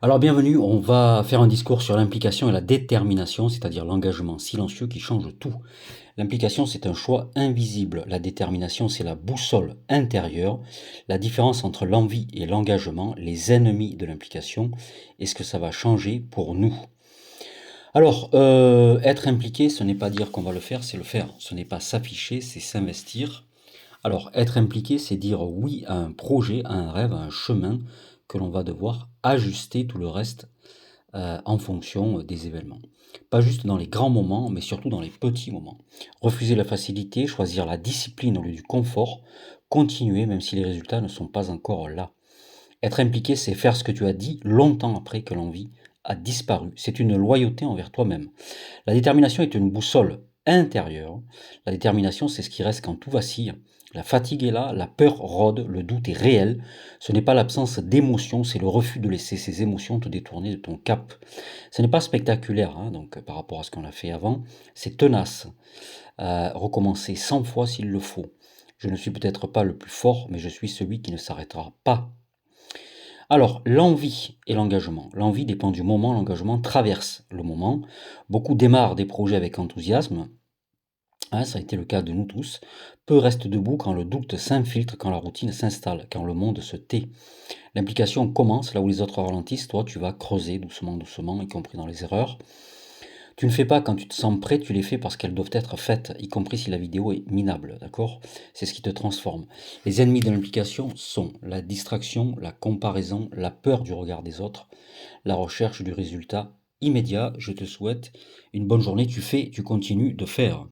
Alors bienvenue, on va faire un discours sur l'implication et la détermination, c'est-à-dire l'engagement silencieux qui change tout. L'implication, c'est un choix invisible. La détermination, c'est la boussole intérieure. La différence entre l'envie et l'engagement, les ennemis de l'implication, et ce que ça va changer pour nous. Alors, être impliqué, ce n'est pas dire qu'on va le faire, c'est le faire. Ce n'est pas s'afficher, c'est s'investir. Alors, être impliqué, c'est dire oui à un projet, à un rêve, à un chemin que l'on va devoir ajuster tout le reste en fonction des événements. Pas juste dans les grands moments, mais surtout dans les petits moments. Refuser la facilité, choisir la discipline au lieu du confort, continuer même si les résultats ne sont pas encore là. Être impliqué, c'est faire ce que tu as dit longtemps après que l'envie a disparu. C'est une loyauté envers toi-même. La détermination est une boussole intérieure. La détermination, c'est ce qui reste quand tout vacille. La fatigue est là, la peur rôde, le doute est réel. Ce n'est pas l'absence d'émotion, c'est le refus de laisser ces émotions te détourner de ton cap. Ce n'est pas spectaculaire, hein, donc par rapport à ce qu'on a fait avant. C'est tenace. Recommencer 100 fois s'il le faut. Je ne suis peut-être pas le plus fort, mais je suis celui qui ne s'arrêtera pas. Alors, l'envie et l'engagement. L'envie dépend du moment, l'engagement traverse le moment. Beaucoup démarrent des projets avec enthousiasme, hein, ça a été le cas de nous tous. Peu restent debout quand le doute s'infiltre, quand la routine s'installe, quand le monde se tait. L'implication commence là où les autres ralentissent, toi tu vas creuser doucement, doucement, y compris dans les erreurs. Tu ne fais pas quand tu te sens prêt, tu les fais parce qu'elles doivent être faites, y compris si la vidéo est minable, d'accord? C'est ce qui te transforme. Les ennemis de l'implication sont la distraction, la comparaison, la peur du regard des autres, la recherche du résultat immédiat. Je te souhaite une bonne journée, tu fais, tu continues de faire.